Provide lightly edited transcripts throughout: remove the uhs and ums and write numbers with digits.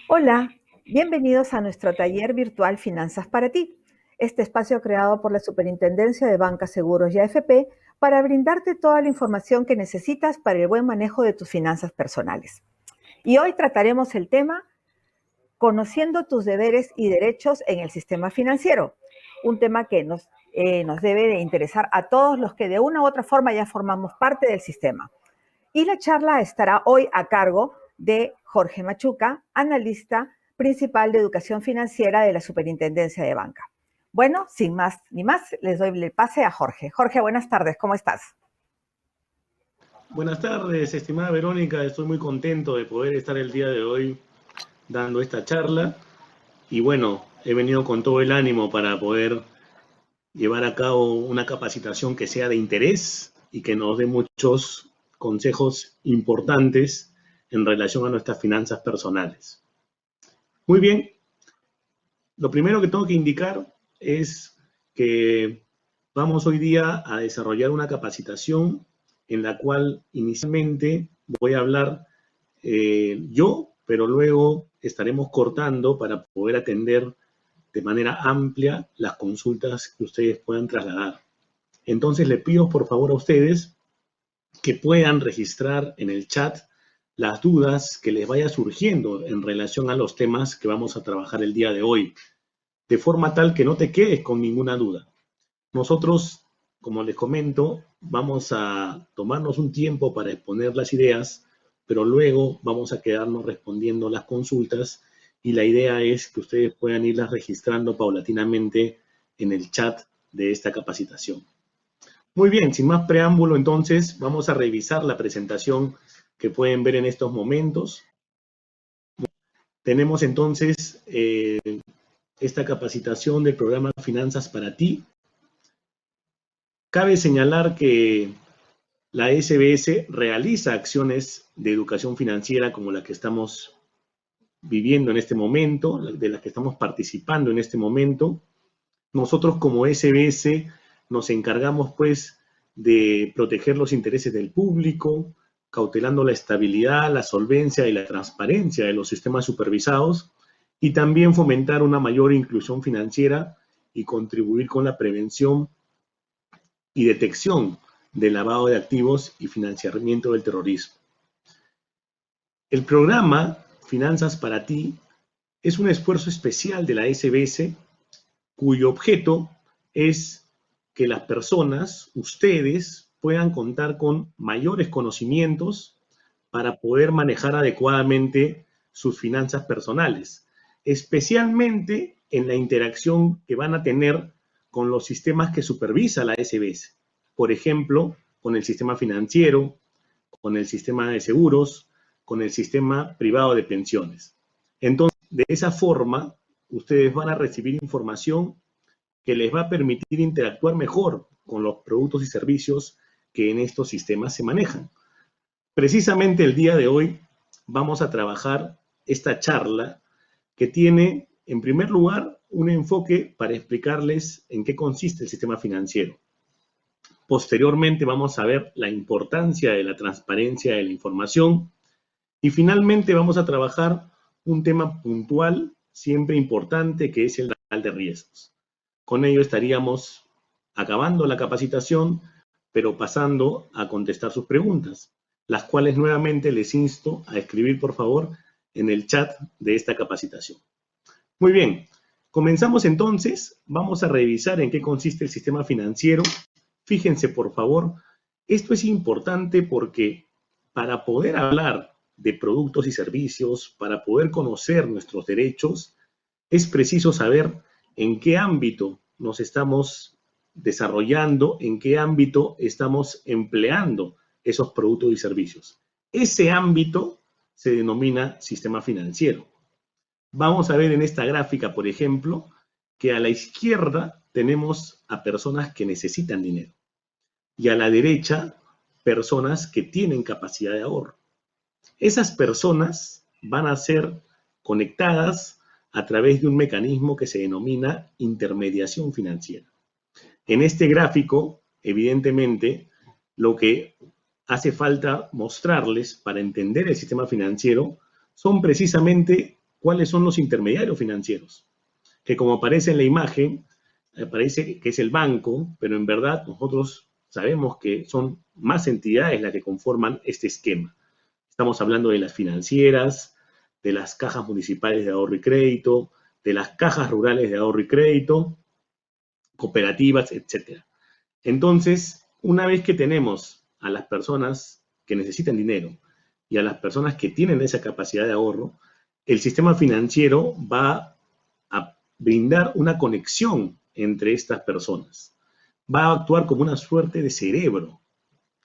Hola, bienvenidos a nuestro taller virtual Finanzas para ti, este espacio creado por la Superintendencia de Banca, Seguros y AFP para brindarte toda la información que necesitas para el buen manejo de tus finanzas personales. Y hoy trataremos el tema Conociendo tus deberes y derechos en el sistema financiero, un tema que nos debe de interesar a todos los que de una u otra forma ya formamos parte del sistema. Y la charla estará hoy a cargo de Jorge Machuca, analista principal de educación financiera de la Superintendencia de Banca. Bueno, sin más ni más, les doy el pase a Jorge. Jorge, buenas tardes, ¿cómo estás? Buenas tardes, estimada Verónica. Estoy muy contento de poder estar el día de hoy dando esta charla. Y bueno, he venido con todo el ánimo para poder llevar a cabo una capacitación que sea de interés y que nos dé muchos consejos importantes en relación a nuestras finanzas personales. Muy bien, lo primero que tengo que indicar es que vamos hoy día a desarrollar una capacitación en la cual inicialmente voy a hablar yo, pero luego estaremos cortando para poder atender de manera amplia las consultas que ustedes puedan trasladar. Entonces le pido por favor a ustedes que puedan registrar en el chat las dudas que les vaya surgiendo en relación a los temas que vamos a trabajar el día de hoy, de forma tal que no te quedes con ninguna duda. Nosotros, como les comento, vamos a tomarnos un tiempo para exponer las ideas, pero luego vamos a quedarnos respondiendo las consultas y la idea es que ustedes puedan irlas registrando paulatinamente en el chat de esta capacitación. Muy bien, sin más preámbulo, entonces vamos a revisar la presentación que pueden ver en estos momentos. Tenemos entonces esta capacitación del programa Finanzas para ti. Cabe señalar que la SBS realiza acciones de educación financiera como la que estamos viviendo en este momento, de las que estamos participando en este momento. Nosotros como SBS nos encargamos pues de proteger los intereses del público, cautelando la estabilidad, la solvencia y la transparencia de los sistemas supervisados y también fomentar una mayor inclusión financiera y contribuir con la prevención y detección del lavado de activos y financiamiento del terrorismo. El programa Finanzas para ti es un esfuerzo especial de la SBS cuyo objeto es que las personas, ustedes, puedan contar con mayores conocimientos para poder manejar adecuadamente sus finanzas personales, especialmente en la interacción que van a tener con los sistemas que supervisa la SBS. Por ejemplo, con el sistema financiero, con el sistema de seguros, con el sistema privado de pensiones. Entonces, de esa forma, ustedes van a recibir información que les va a permitir interactuar mejor con los productos y servicios que en estos sistemas se manejan. Precisamente el día de hoy vamos a trabajar esta charla que tiene, en primer lugar, un enfoque para explicarles en qué consiste el sistema financiero. Posteriormente vamos a ver la importancia de la transparencia de la información y finalmente vamos a trabajar un tema puntual, siempre importante, que es el de riesgos. Con ello estaríamos acabando la capacitación, pero pasando a contestar sus preguntas, las cuales nuevamente les insto a escribir, por favor, en el chat de esta capacitación. Muy bien, comenzamos entonces. Vamos a revisar en qué consiste el sistema financiero. Fíjense, por favor, esto es importante porque para poder hablar de productos y servicios, para poder conocer nuestros derechos, es preciso saber en qué ámbito nos estamos desarrollando, en qué ámbito estamos empleando esos productos y servicios. Ese ámbito se denomina sistema financiero. Vamos a ver en esta gráfica, por ejemplo, que a la izquierda tenemos a personas que necesitan dinero y a la derecha personas que tienen capacidad de ahorro. Esas personas van a ser conectadas a través de un mecanismo que se denomina intermediación financiera. En este gráfico, evidentemente, lo que hace falta mostrarles para entender el sistema financiero son precisamente ¿cuáles son los intermediarios financieros? Que como aparece en la imagen, parece que es el banco, pero en verdad nosotros sabemos que son más entidades las que conforman este esquema. Estamos hablando de las financieras, de las cajas municipales de ahorro y crédito, de las cajas rurales de ahorro y crédito, cooperativas, etc. Entonces, una vez que tenemos a las personas que necesitan dinero y a las personas que tienen esa capacidad de ahorro, el sistema financiero va a brindar una conexión entre estas personas. Va a actuar como una suerte de cerebro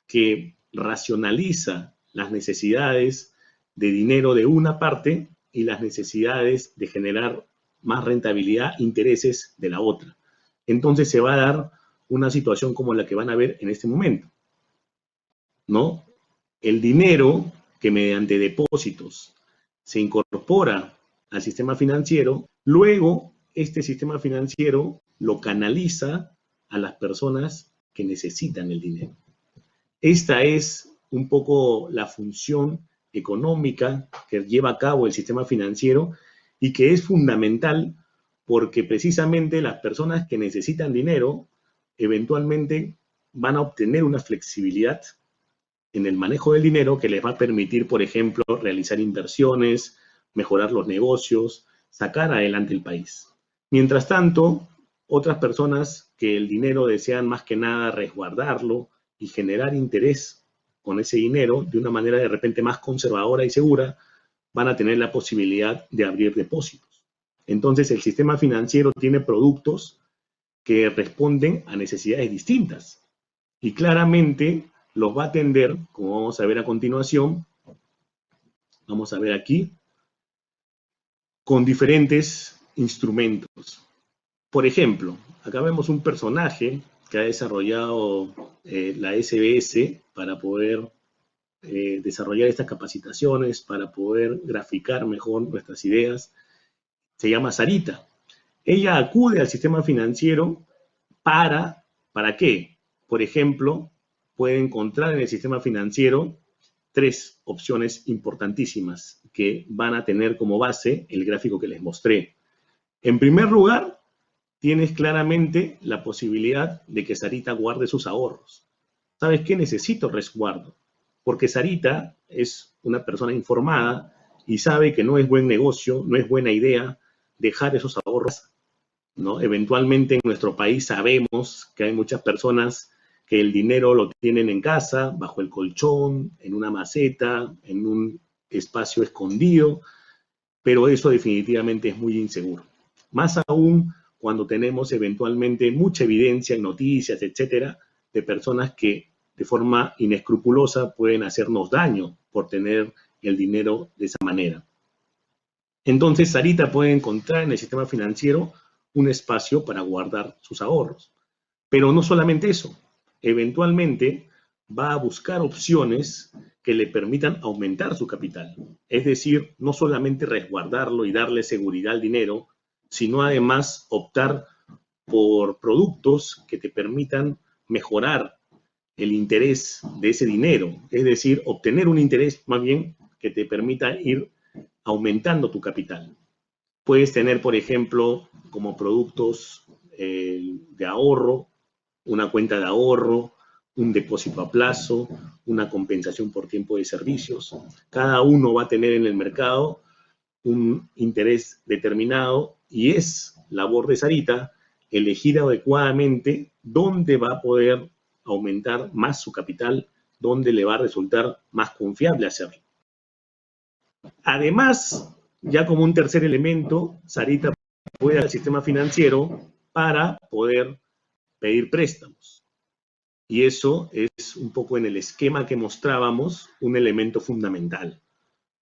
que racionaliza las necesidades de dinero de una parte y las necesidades de generar más rentabilidad, intereses de la otra. Entonces se va a dar una situación como la que van a ver en este momento, ¿no? El dinero que mediante depósitos se incorpora al sistema financiero, luego este sistema financiero lo canaliza a las personas que necesitan el dinero. Esta es un poco la función económica que lleva a cabo el sistema financiero y que es fundamental porque precisamente las personas que necesitan dinero eventualmente van a obtener una flexibilidad en el manejo del dinero que les va a permitir, por ejemplo, realizar inversiones, mejorar los negocios, sacar adelante el país. Mientras tanto, otras personas que el dinero desean más que nada resguardarlo y generar interés con ese dinero de una manera de repente más conservadora y segura, van a tener la posibilidad de abrir depósitos. Entonces, el sistema financiero tiene productos que responden a necesidades distintas y claramente los va a atender, como vamos a ver a continuación, vamos a ver aquí, con diferentes instrumentos. Por ejemplo, acá vemos un personaje que ha desarrollado la SBS para poder desarrollar estas capacitaciones, para poder graficar mejor nuestras ideas. Se llama Sarita. Ella acude al sistema financiero ¿para qué? Por ejemplo, puede encontrar en el sistema financiero 3 opciones importantísimas que van a tener como base el gráfico que les mostré. En primer lugar, tienes claramente la posibilidad de que Sarita guarde sus ahorros. ¿Sabes qué? Necesito resguardo, porque Sarita es una persona informada y sabe que no es buen negocio, no es buena idea dejar esos ahorros, ¿no? Eventualmente en nuestro país sabemos que hay muchas personas que el dinero lo tienen en casa, bajo el colchón, en una maceta, en un espacio escondido, pero eso definitivamente es muy inseguro. Más aún cuando tenemos eventualmente mucha evidencia en noticias, etcétera, de personas que de forma inescrupulosa pueden hacernos daño por tener el dinero de esa manera. Entonces, Sarita puede encontrar en el sistema financiero un espacio para guardar sus ahorros. Pero no solamente eso, eventualmente va a buscar opciones que le permitan aumentar su capital. Es decir, no solamente resguardarlo y darle seguridad al dinero, sino además optar por productos que te permitan mejorar el interés de ese dinero. Es decir, obtener un interés más bien que te permita ir aumentando tu capital. Puedes tener, por ejemplo, como productos de ahorro, una cuenta de ahorro, un depósito a plazo, una compensación por tiempo de servicios. Cada uno va a tener en el mercado un interés determinado y es labor de Sarita elegir adecuadamente dónde va a poder aumentar más su capital, dónde le va a resultar más confiable hacerlo. Además, ya como un tercer elemento, Sarita puede ir al sistema financiero para poder pedir préstamos. Y eso es un poco en el esquema que mostrábamos un elemento fundamental.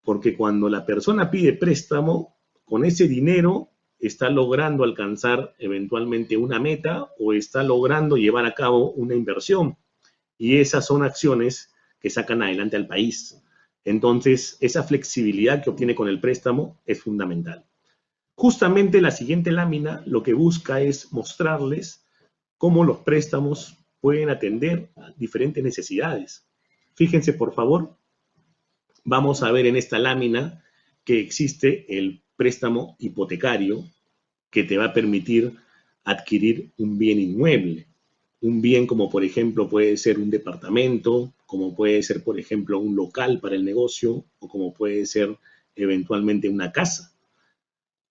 Porque cuando la persona pide préstamo, con ese dinero está logrando alcanzar eventualmente una meta o está logrando llevar a cabo una inversión. Y esas son acciones que sacan adelante al país. Entonces, esa flexibilidad que obtiene con el préstamo es fundamental. Justamente la siguiente lámina lo que busca es mostrarles cómo los préstamos pueden atender a diferentes necesidades. Fíjense, por favor, vamos a ver en esta lámina que existe el préstamo hipotecario que te va a permitir adquirir un bien inmueble. Un bien como por ejemplo puede ser un departamento, como puede ser por ejemplo un local para el negocio o como puede ser eventualmente una casa.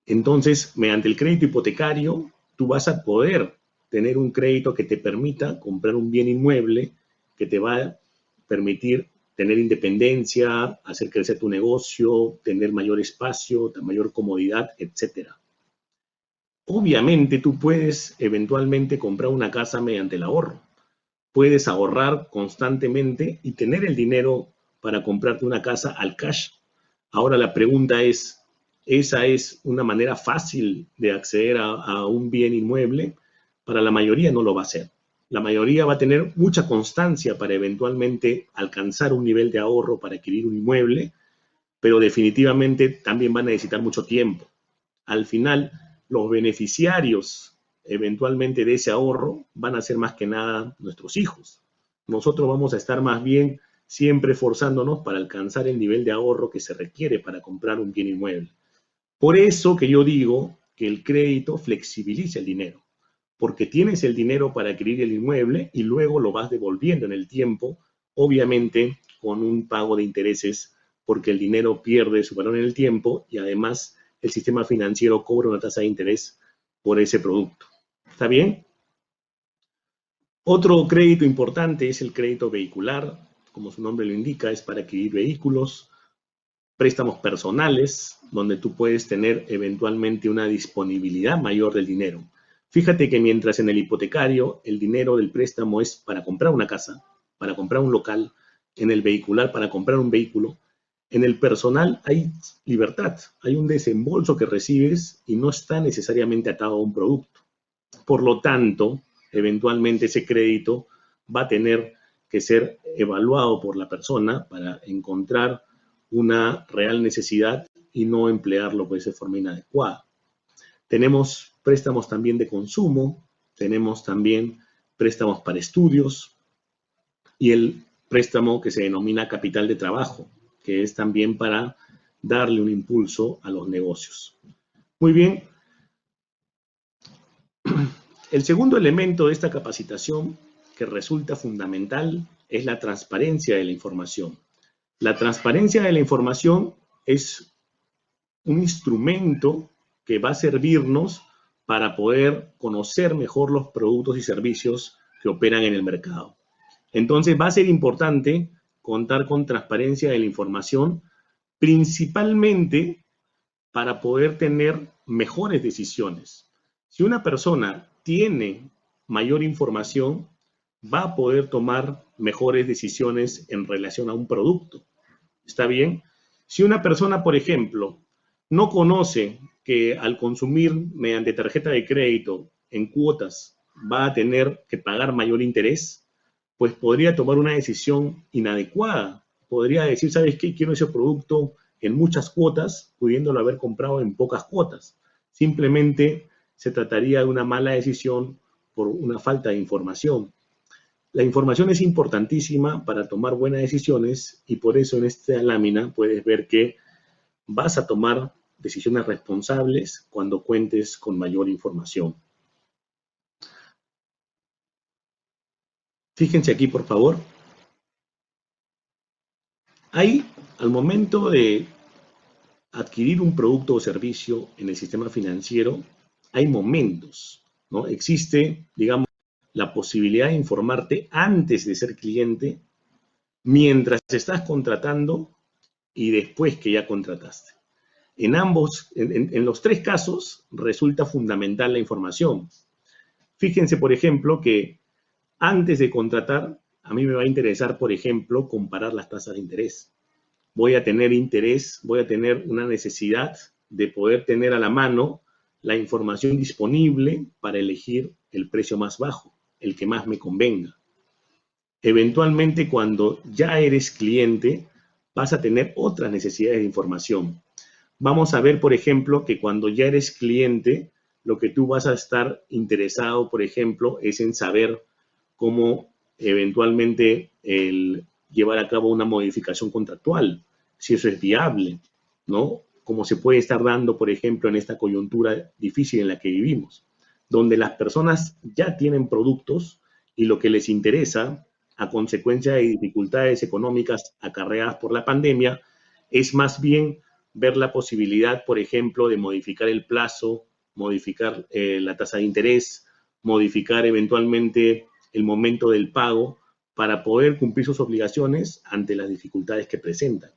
Entonces, mediante el crédito hipotecario, tú vas a poder tener un crédito que te permita comprar un bien inmueble que te va a permitir tener independencia, hacer crecer tu negocio, tener mayor espacio, mayor comodidad, etcétera. Obviamente tú puedes eventualmente comprar una casa mediante el ahorro. Puedes ahorrar constantemente y tener el dinero para comprarte una casa al cash. Ahora la pregunta es, ¿esa es una manera fácil de acceder a un bien inmueble? Para la mayoría no lo va a hacer. La mayoría va a tener mucha constancia para eventualmente alcanzar un nivel de ahorro para adquirir un inmueble, pero definitivamente también van a necesitar mucho tiempo. Al final, los beneficiarios eventualmente de ese ahorro van a ser más que nada nuestros hijos. Nosotros vamos a estar más bien siempre esforzándonos para alcanzar el nivel de ahorro que se requiere para comprar un bien inmueble. Por eso que yo digo que el crédito flexibiliza el dinero, porque tienes el dinero para adquirir el inmueble y luego lo vas devolviendo en el tiempo, obviamente con un pago de intereses, porque el dinero pierde su valor en el tiempo y además el sistema financiero cobra una tasa de interés por ese producto. ¿Está bien? Otro crédito importante es el crédito vehicular. Como su nombre lo indica, es para adquirir vehículos, préstamos personales, donde tú puedes tener eventualmente una disponibilidad mayor del dinero. Fíjate que mientras en el hipotecario el dinero del préstamo es para comprar una casa, para comprar un local, en el vehicular para comprar un vehículo, en el personal hay libertad, hay un desembolso que recibes y no está necesariamente atado a un producto. Por lo tanto, eventualmente ese crédito va a tener que ser evaluado por la persona para encontrar una real necesidad y no emplearlo pues, de forma inadecuada. Tenemos préstamos también de consumo, tenemos también préstamos para estudios y el préstamo que se denomina capital de trabajo, que es también para darle un impulso a los negocios. Muy bien. El segundo elemento de esta capacitación que resulta fundamental es la transparencia de la información. La transparencia de la información es un instrumento que va a servirnos para poder conocer mejor los productos y servicios que operan en el mercado. Entonces va a ser importante contar con transparencia de la información, principalmente para poder tener mejores decisiones. Si una persona tiene mayor información, va a poder tomar mejores decisiones en relación a un producto. ¿Está bien? Si una persona, por ejemplo, no conoce que al consumir mediante tarjeta de crédito en cuotas va a tener que pagar mayor interés, pues podría tomar una decisión inadecuada. Podría decir, ¿sabes qué? Quiero ese producto en muchas cuotas, pudiéndolo haber comprado en pocas cuotas. Simplemente se trataría de una mala decisión por una falta de información. La información es importantísima para tomar buenas decisiones y por eso en esta lámina puedes ver que vas a tomar decisiones responsables cuando cuentes con mayor información. Fíjense aquí, por favor. Hay, al momento de adquirir un producto o servicio en el sistema financiero, hay momentos, ¿no? Existe, digamos, la posibilidad de informarte antes de ser cliente, mientras estás contratando y después que ya contrataste. En ambos, en los tres casos, resulta fundamental la información. Fíjense, por ejemplo, que antes de contratar, a mí me va a interesar, por ejemplo, comparar las tasas de interés. Voy a tener interés, voy a tener una necesidad de poder tener a la mano la información disponible para elegir el precio más bajo, el que más me convenga. Eventualmente, cuando ya eres cliente, vas a tener otras necesidades de información. Vamos a ver, por ejemplo, que cuando ya eres cliente, lo que tú vas a estar interesado, por ejemplo, es en saber cómo eventualmente el llevar a cabo una modificación contractual, si eso es viable, ¿no? como se puede estar dando, por ejemplo, en esta coyuntura difícil en la que vivimos, donde las personas ya tienen productos y lo que les interesa, a consecuencia de dificultades económicas acarreadas por la pandemia, es más bien ver la posibilidad, por ejemplo, de modificar el plazo, modificar la tasa de interés, modificar eventualmente el momento del pago para poder cumplir sus obligaciones ante las dificultades que presentan.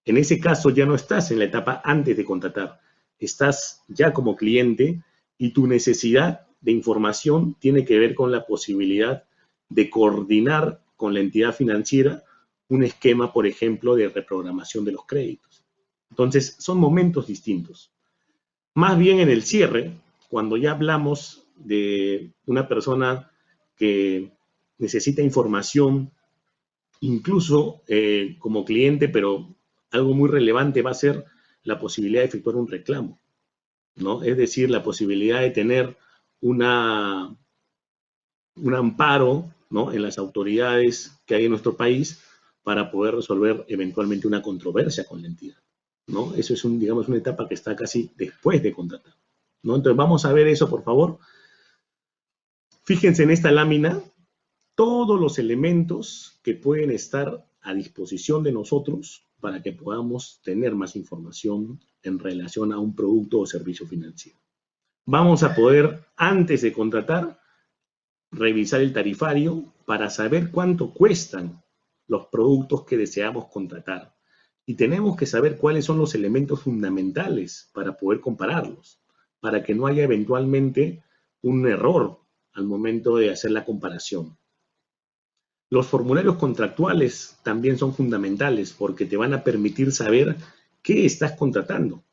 En ese caso ya no estás en la etapa antes de contratar, estás ya como cliente y tu necesidad de información tiene que ver con la posibilidad de coordinar con la entidad financiera un esquema, por ejemplo, de reprogramación de los créditos. Entonces, son momentos distintos. Más bien en el cierre, cuando ya hablamos de una persona que necesita información, incluso como cliente, pero algo muy relevante va a ser la posibilidad de efectuar un reclamo, ¿no? Es decir, la posibilidad de tener un amparo, ¿no?, en las autoridades que hay en nuestro país para poder resolver eventualmente una controversia con la entidad, ¿no? Eso es, digamos, una etapa que está casi después de contratar, ¿no? Entonces, vamos a ver eso, por favor. Fíjense en esta lámina todos los elementos que pueden estar a disposición de nosotros para que podamos tener más información en relación a un producto o servicio financiero. Vamos a poder, antes de contratar, revisar el tarifario para saber cuánto cuestan los productos que deseamos contratar. Y tenemos que saber cuáles son los elementos fundamentales para poder compararlos, para que no haya eventualmente un error al momento de hacer la comparación. Los formularios contractuales también son fundamentales porque te van a permitir saber qué estás contratando.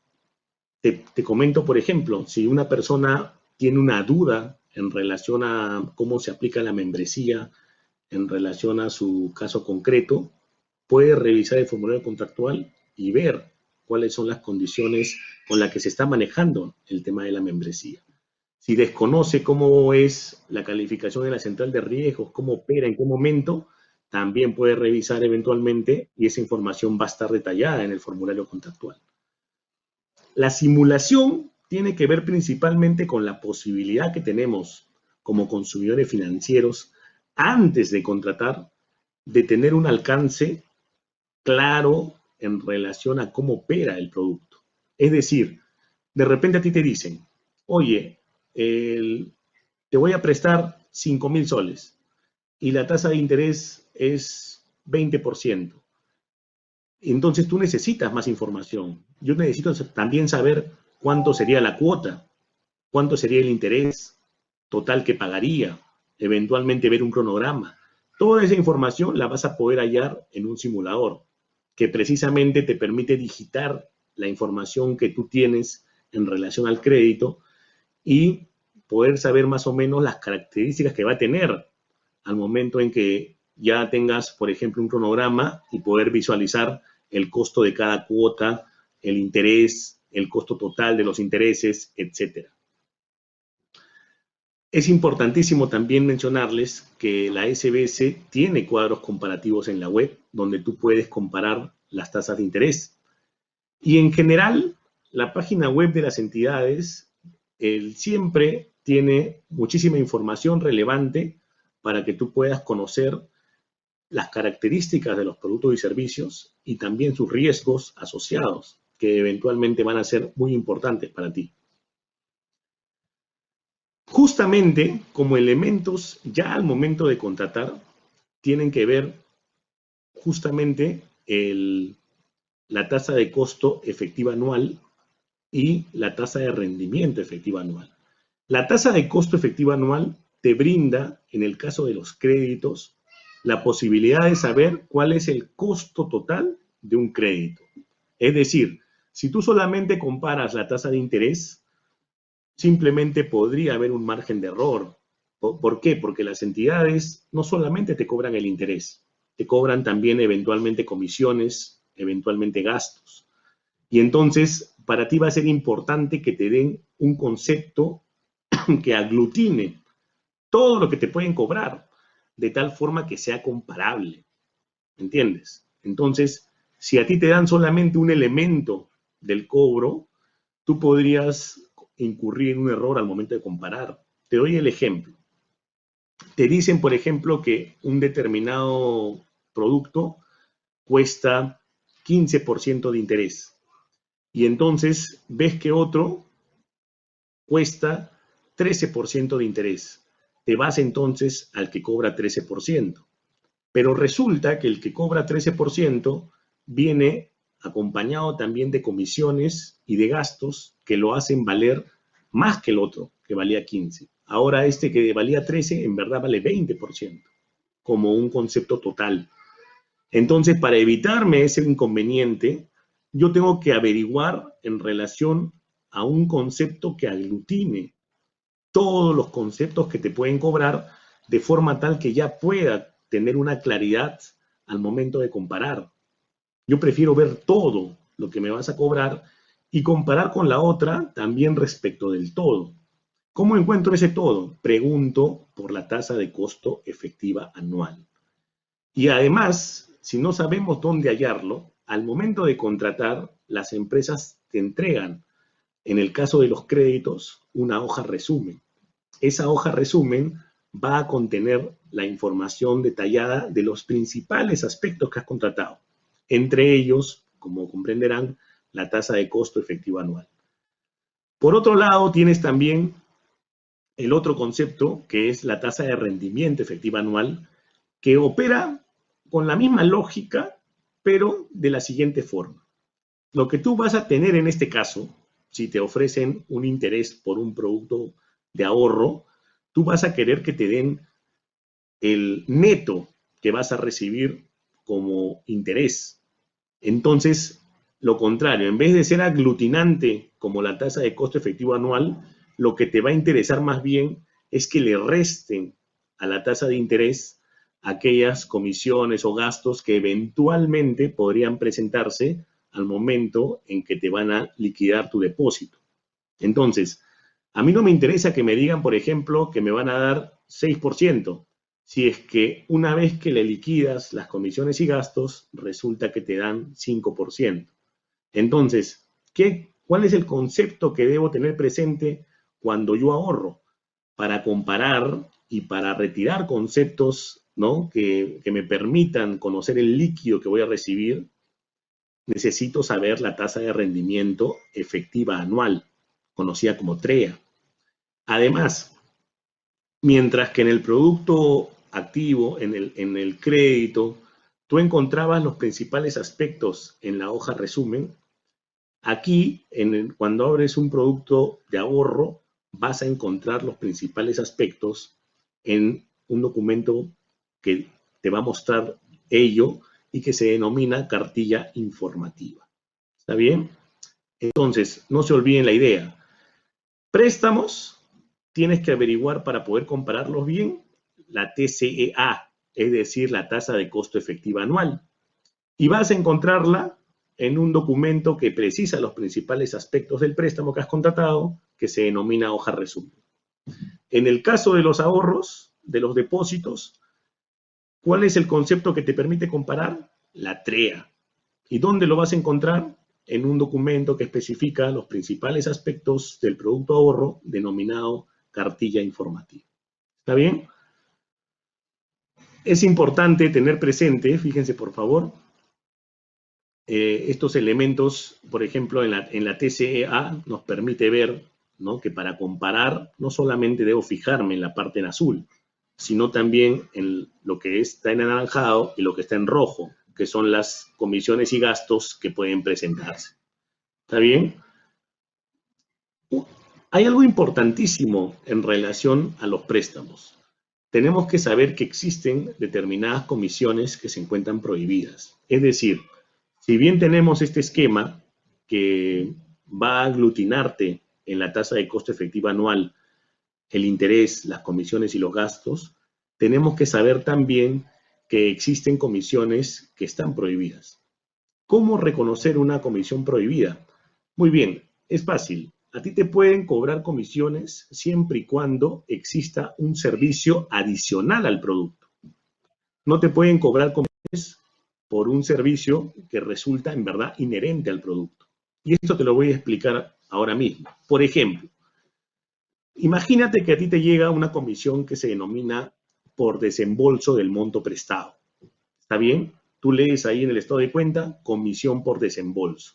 Te comento, por ejemplo, si una persona tiene una duda en relación a cómo se aplica la membresía, en relación a su caso concreto, puede revisar el formulario contractual y ver cuáles son las condiciones con las que se está manejando el tema de la membresía. Si desconoce cómo es la calificación de la central de riesgos, cómo opera, en qué momento, también puede revisar eventualmente y esa información va a estar detallada en el formulario contractual. La simulación tiene que ver principalmente con la posibilidad que tenemos como consumidores financieros antes de contratar de tener un alcance claro en relación a cómo opera el producto. Es decir, de repente a ti te dicen, oye, te voy a prestar 5.000 soles y la tasa de interés es 20%. Entonces tú necesitas más información. Yo necesito también saber cuánto sería la cuota, cuánto sería el interés total que pagaría, eventualmente ver un cronograma. Toda esa información la vas a poder hallar en un simulador que precisamente te permite digitar la información que tú tienes en relación al crédito y poder saber más o menos las características que va a tener al momento en que ya tengas, por ejemplo, un cronograma y poder visualizar el costo de cada cuota, el interés, el costo total de los intereses, etc. Es importantísimo también mencionarles que la SBS tiene cuadros comparativos en la web donde tú puedes comparar las tasas de interés. Y en general, la página web de las entidades siempre tiene muchísima información relevante para que tú puedas conocer las características de los productos y servicios y también sus riesgos asociados, que eventualmente van a ser muy importantes para ti. Justamente como elementos ya al momento de contratar, tienen que ver justamente la tasa de costo efectiva anual y la tasa de rendimiento efectiva anual. La tasa de costo efectiva anual te brinda, en el caso de los créditos, la posibilidad de saber cuál es el costo total de un crédito. Es decir, si tú solamente comparas la tasa de interés, simplemente podría haber un margen de error. ¿Por qué? Porque las entidades no solamente te cobran el interés, te cobran también eventualmente comisiones, eventualmente gastos. Y entonces, para ti va a ser importante que te den un concepto que aglutine todo lo que te pueden cobrar, de tal forma que sea comparable. ¿Entiendes? Entonces, si a ti te dan solamente un elemento del cobro, tú podrías incurrir en un error al momento de comparar. Te doy el ejemplo. Te dicen, por ejemplo, que un determinado producto cuesta 15% de interés. Y entonces ves que otro cuesta 13% de interés. Te vas entonces al que cobra 13%. Pero resulta que el que cobra 13% viene acompañado también de comisiones y de gastos que lo hacen valer más que el otro, que valía 15. Ahora este que valía 13 en verdad vale 20%, como un concepto total. Entonces, para evitarme ese inconveniente, yo tengo que averiguar en relación a un concepto que aglutine todos los conceptos que te pueden cobrar de forma tal que ya pueda tener una claridad al momento de comparar. Yo prefiero ver todo lo que me vas a cobrar y comparar con la otra también respecto del todo. ¿Cómo encuentro ese todo? Pregunto por la tasa de costo efectiva anual. Y además, si no sabemos dónde hallarlo, al momento de contratar, las empresas te entregan, en el caso de los créditos, una hoja resumen. Esa hoja resumen va a contener la información detallada de los principales aspectos que has contratado. Entre ellos, como comprenderán, la tasa de costo efectivo anual. Por otro lado, tienes también el otro concepto, que es la tasa de rendimiento efectiva anual, que opera con la misma lógica, pero de la siguiente forma. Lo que tú vas a tener en este caso, si te ofrecen un interés por un producto de ahorro, tú vas a querer que te den el neto que vas a recibir como interés. Entonces, lo contrario, en vez de ser aglutinante como la tasa de costo efectivo anual, lo que te va a interesar más bien es que le resten a la tasa de interés aquellas comisiones o gastos que eventualmente podrían presentarse al momento en que te van a liquidar tu depósito. Entonces, a mí no me interesa que me digan, por ejemplo, que me van a dar 6%, si es que una vez que le liquidas las comisiones y gastos, resulta que te dan 5%. Entonces, ¿cuál es el concepto que debo tener presente cuando yo ahorro? Para comparar y para retirar conceptos, ¿no?, que me permitan conocer el líquido que voy a recibir, necesito saber la tasa de rendimiento efectiva anual, conocida como TREA. Además, mientras que en el producto activo, en el crédito, tú encontrabas los principales aspectos en la hoja resumen, aquí, cuando abres un producto de ahorro, vas a encontrar los principales aspectos en un documento que te va a mostrar ello y que se denomina cartilla informativa. ¿Está bien? Entonces, no se olviden la idea. Préstamos, tienes que averiguar para poder compararlos bien la TCEA, es decir, la tasa de costo efectiva anual. Y vas a encontrarla en un documento que precisa los principales aspectos del préstamo que has contratado, que se denomina hoja resumen. En el caso de los ahorros, de los depósitos, ¿cuál es el concepto que te permite comparar? La TREA. ¿Y dónde lo vas a encontrar? En un documento que especifica los principales aspectos del producto ahorro, denominado cartilla informativa. ¿Está bien? Es importante tener presente, fíjense por favor, estos elementos, por ejemplo, en la TCEA nos permite ver, ¿no?, que para comparar no solamente debo fijarme en la parte en azul, sino también en lo que está en anaranjado y lo que está en rojo, que son las comisiones y gastos que pueden presentarse. ¿Está bien? Hay algo importantísimo en relación a los préstamos. Tenemos que saber que existen determinadas comisiones que se encuentran prohibidas. Es decir, si bien tenemos este esquema que va a aglutinarte en la tasa de costo efectiva anual el interés, las comisiones y los gastos, tenemos que saber también que existen comisiones que están prohibidas. ¿Cómo reconocer una comisión prohibida? Muy bien, es fácil. A ti te pueden cobrar comisiones siempre y cuando exista un servicio adicional al producto. No te pueden cobrar comisiones por un servicio que resulta en verdad inherente al producto. Y esto te lo voy a explicar ahora mismo. Por ejemplo, imagínate que a ti te llega una comisión que se denomina por desembolso del monto prestado. ¿Está bien? Tú lees ahí en el estado de cuenta, comisión por desembolso.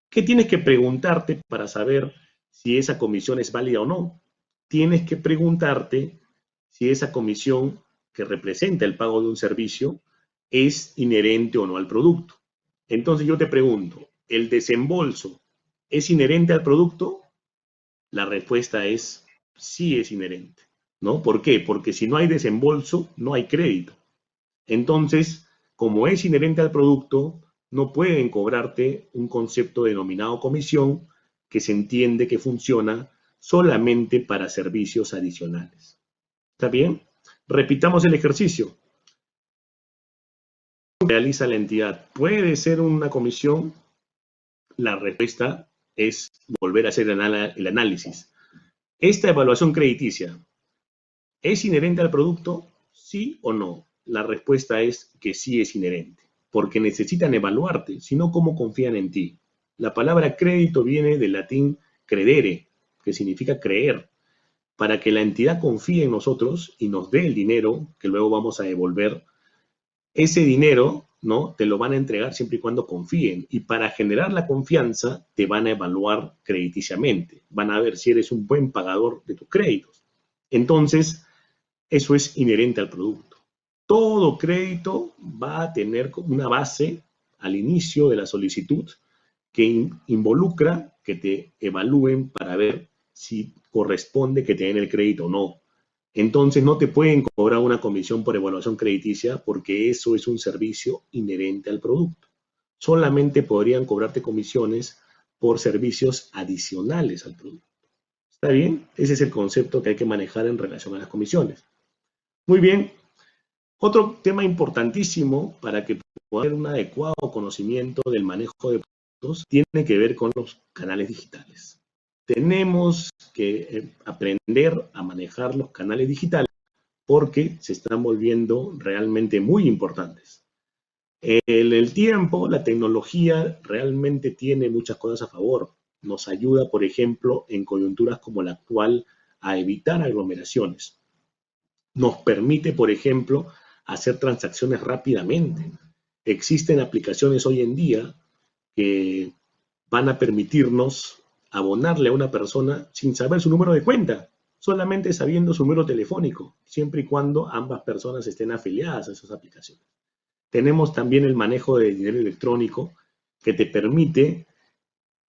¿Qué tienes que preguntarte para saber si esa comisión es válida o no? Tienes que preguntarte si esa comisión que representa el pago de un servicio es inherente o no al producto. Entonces yo te pregunto, ¿el desembolso es inherente al producto? La respuesta es sí, es inherente, ¿no? ¿Por qué? Porque si no hay desembolso, no hay crédito. Entonces, como es inherente al producto, no pueden cobrarte un concepto denominado comisión que se entiende que funciona solamente para servicios adicionales. ¿Está bien? Repitamos el ejercicio. Realiza la entidad. ¿Puede ser una comisión? La respuesta es volver a hacer el análisis. Esta evaluación crediticia, ¿es inherente al producto? ¿Sí o no? La respuesta es que sí es inherente, porque necesitan evaluarte, si no, ¿cómo confían en ti? La palabra crédito viene del latín credere, que significa creer, para que la entidad confíe en nosotros y nos dé el dinero que luego vamos a devolver. Ese dinero, ¿no? Te lo van a entregar siempre y cuando confíen. Y para generar la confianza, te van a evaluar crediticiamente. Van a ver si eres un buen pagador de tus créditos. Entonces, eso es inherente al producto. Todo crédito va a tener una base al inicio de la solicitud que involucra que te evalúen para ver si corresponde que te den el crédito o no. Entonces no te pueden cobrar una comisión por evaluación crediticia porque eso es un servicio inherente al producto. Solamente podrían cobrarte comisiones por servicios adicionales al producto. ¿Está bien? Ese es el concepto que hay que manejar en relación a las comisiones. Muy bien. Otro tema importantísimo para que pueda haber un adecuado conocimiento del manejo de productos tiene que ver con los canales digitales. Tenemos que aprender a manejar los canales digitales porque se están volviendo realmente muy importantes. En el tiempo, la tecnología realmente tiene muchas cosas a favor. Nos ayuda, por ejemplo, en coyunturas como la actual, a evitar aglomeraciones. Nos permite, por ejemplo, hacer transacciones rápidamente. Existen aplicaciones hoy en día que van a permitirnos abonarle a una persona sin saber su número de cuenta, solamente sabiendo su número telefónico, siempre y cuando ambas personas estén afiliadas a esas aplicaciones. Tenemos también el manejo de dinero electrónico que te permite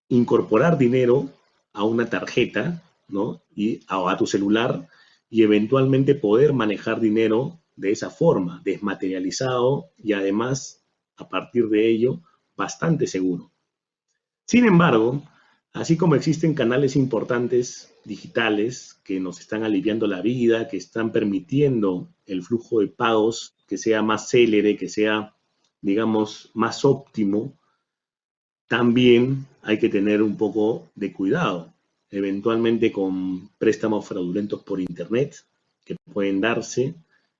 incorporar dinero a una tarjeta, ¿no? Y a tu celular y eventualmente poder manejar dinero de esa forma, desmaterializado y además, a partir de ello, bastante seguro. Sin embargo, así como existen canales importantes digitales que nos están aliviando la vida, que están permitiendo el flujo de pagos que sea más célere, que sea, digamos, más óptimo, también hay que tener un poco de cuidado, eventualmente con préstamos fraudulentos por internet que pueden darse,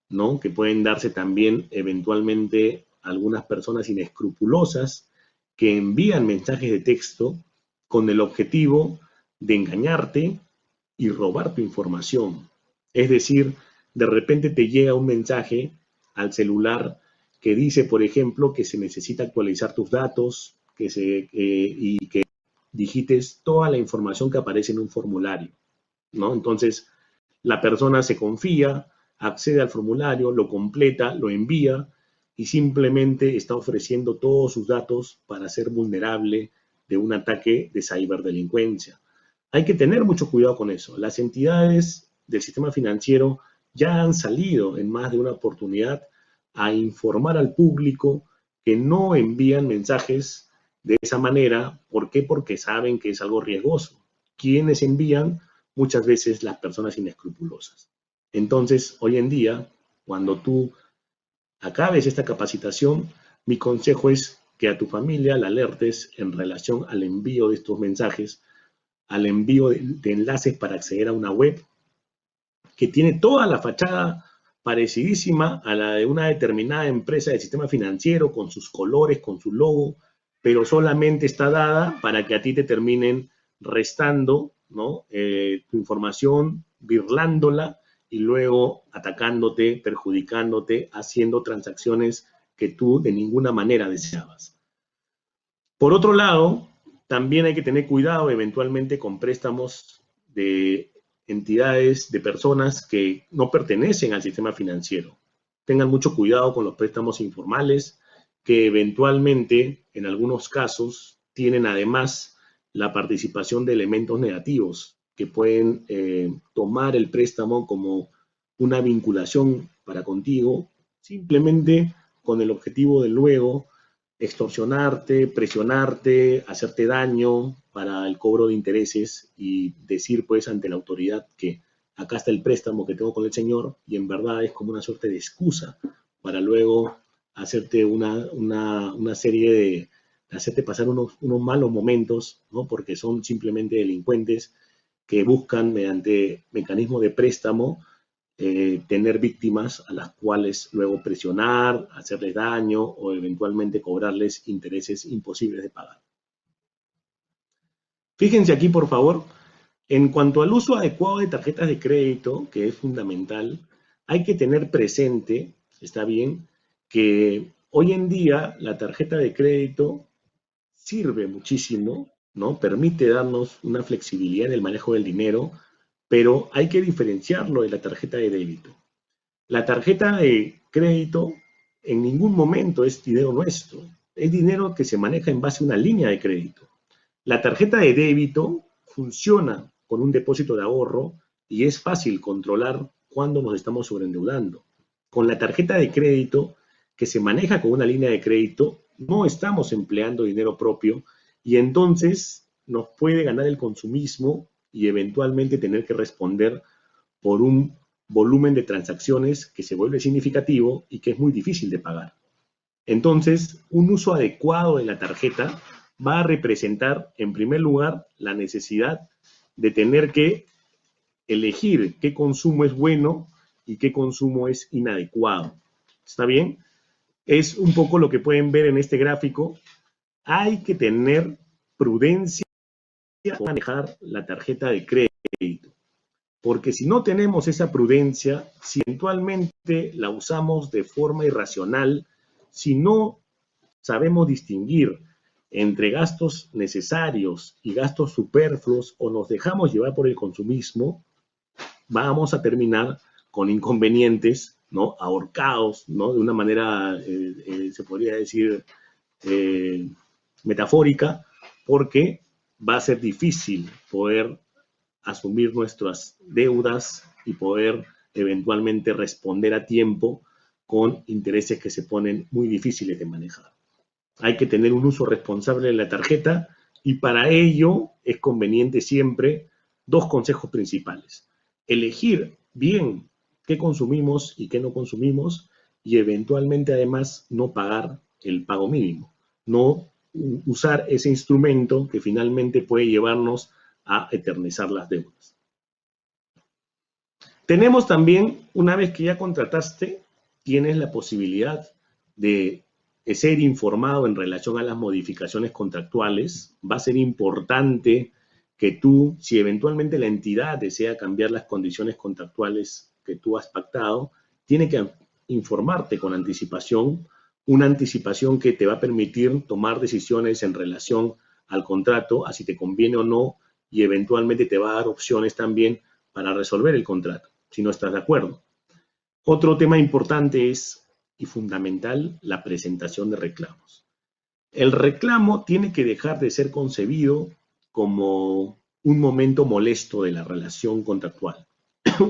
¿no? Que pueden darse también eventualmente algunas personas inescrupulosas que envían mensajes de texto con el objetivo de engañarte y robar tu información. Es decir, de repente te llega un mensaje al celular que dice, por ejemplo, que se necesita actualizar tus datos, y que digites toda la información que aparece en un formulario, ¿no? Entonces, la persona se confía, accede al formulario, lo completa, lo envía y simplemente está ofreciendo todos sus datos para ser vulnerable de un ataque de ciberdelincuencia. Hay que tener mucho cuidado con eso. Las entidades del sistema financiero ya han salido en más de una oportunidad a informar al público que no envían mensajes de esa manera. ¿Por qué? Porque saben que es algo riesgoso. ¿Quiénes envían? Muchas veces las personas inescrupulosas. Entonces, hoy en día, cuando tú acabes esta capacitación, mi consejo es que a tu familia la alertes en relación al envío de estos mensajes, al envío de enlaces para acceder a una web que tiene toda la fachada parecidísima a la de una determinada empresa del sistema financiero, con sus colores, con su logo, pero solamente está dada para que a ti te terminen restando, ¿no? Tu información, birlándola y luego atacándote, perjudicándote, haciendo transacciones que tú de ninguna manera deseabas. Por otro lado, también hay que tener cuidado eventualmente con préstamos de entidades, de personas que no pertenecen al sistema financiero. Tengan mucho cuidado con los préstamos informales, que eventualmente, en algunos casos, tienen además la participación de elementos negativos que pueden tomar el préstamo como una vinculación para contigo, simplemente con el objetivo de luego extorsionarte, presionarte, hacerte daño para el cobro de intereses y decir pues ante la autoridad que acá está el préstamo que tengo con el señor y en verdad es como una suerte de excusa para luego hacerte una serie de hacerte pasar unos malos momentos, ¿no? Porque son simplemente delincuentes que buscan mediante mecanismos de préstamo tener víctimas a las cuales luego presionar, hacerles daño o eventualmente cobrarles intereses imposibles de pagar. Fíjense aquí, por favor, en cuanto al uso adecuado de tarjetas de crédito, que es fundamental, hay que tener presente, está bien, que hoy en día la tarjeta de crédito sirve muchísimo, ¿no? Permite darnos una flexibilidad en el manejo del dinero, pero hay que diferenciarlo de la tarjeta de débito. La tarjeta de crédito en ningún momento es dinero nuestro, es dinero que se maneja en base a una línea de crédito. La tarjeta de débito funciona con un depósito de ahorro y es fácil controlar cuándo nos estamos sobreendeudando. Con la tarjeta de crédito, que se maneja con una línea de crédito, no estamos empleando dinero propio y entonces nos puede ganar el consumismo y eventualmente tener que responder por un volumen de transacciones que se vuelve significativo y que es muy difícil de pagar. Entonces, un uso adecuado de la tarjeta va a representar, en primer lugar, la necesidad de tener que elegir qué consumo es bueno y qué consumo es inadecuado. ¿Está bien? Es un poco lo que pueden ver en este gráfico. Hay que tener prudencia para manejar la tarjeta de crédito. Porque si no tenemos esa prudencia, si eventualmente la usamos de forma irracional, si no sabemos distinguir entre gastos necesarios y gastos superfluos o nos dejamos llevar por el consumismo, vamos a terminar con inconvenientes, ¿no? Ahorcados, ¿no? De una manera, se podría decir, metafórica, porque va a ser difícil poder asumir nuestras deudas y poder eventualmente responder a tiempo con intereses que se ponen muy difíciles de manejar. Hay que tener un uso responsable de la tarjeta y para ello es conveniente siempre dos consejos principales. Elegir bien qué consumimos y qué no consumimos y eventualmente además no pagar el pago mínimo. No usar ese instrumento que finalmente puede llevarnos a eternizar las deudas. Tenemos también, una vez que ya contrataste, tienes la posibilidad de ser informado en relación a las modificaciones contractuales. Va a ser importante que tú, si eventualmente la entidad desea cambiar las condiciones contractuales que tú has pactado, tiene que informarte con anticipación, una anticipación que te va a permitir tomar decisiones en relación al contrato, a si te conviene o no, y eventualmente te va a dar opciones también para resolver el contrato, si no estás de acuerdo. Otro tema importante es, y fundamental, la presentación de reclamos. El reclamo tiene que dejar de ser concebido como un momento molesto de la relación contractual.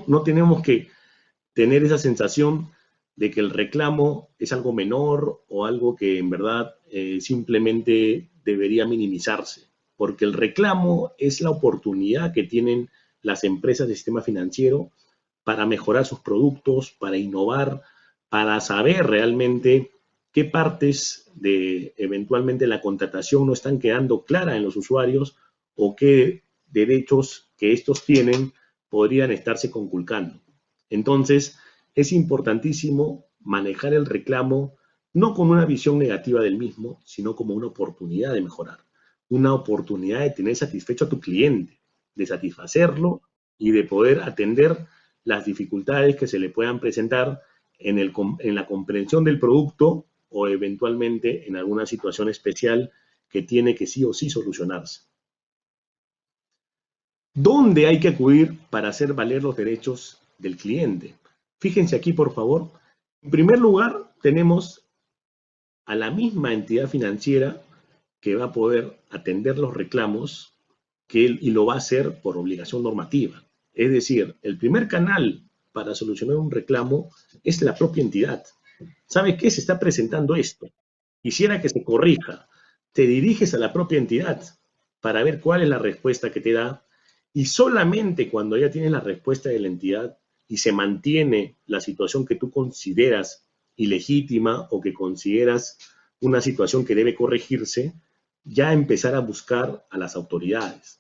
No tenemos que tener esa sensación de que el reclamo es algo menor o algo que en verdad simplemente debería minimizarse, porque el reclamo es la oportunidad que tienen las empresas del sistema financiero para mejorar sus productos, para innovar, para saber realmente qué partes de eventualmente la contratación no están quedando claras en los usuarios o qué derechos que estos tienen podrían estarse conculcando. Entonces, es importantísimo manejar el reclamo no con una visión negativa del mismo, sino como una oportunidad de mejorar, una oportunidad de tener satisfecho a tu cliente, de satisfacerlo y de poder atender las dificultades que se le puedan presentar en la comprensión del producto o eventualmente en alguna situación especial que tiene que sí o sí solucionarse. ¿Dónde hay que acudir para hacer valer los derechos del cliente? Fíjense aquí, por favor. En primer lugar, tenemos a la misma entidad financiera que va a poder atender los reclamos y lo va a hacer por obligación normativa. Es decir, el primer canal para solucionar un reclamo es la propia entidad. ¿Sabe qué? Se está presentando esto. Quisiera que se corrija. Te diriges a la propia entidad para ver cuál es la respuesta que te da y solamente cuando ya tienes la respuesta de la entidad y se mantiene la situación que tú consideras ilegítima o que consideras una situación que debe corregirse, ya empezar a buscar a las autoridades.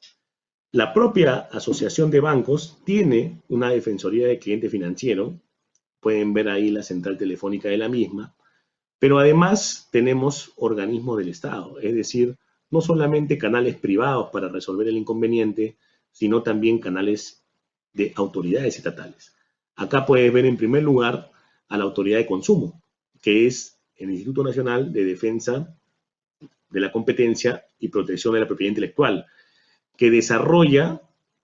La propia Asociación de Bancos tiene una defensoría de cliente financiero, pueden ver ahí la central telefónica de la misma, pero además tenemos organismos del Estado, es decir, no solamente canales privados para resolver el inconveniente, sino también canales de autoridades estatales. Acá puedes ver en primer lugar a la Autoridad de Consumo, que es el Instituto Nacional de Defensa de la Competencia y Protección de la Propiedad Intelectual, que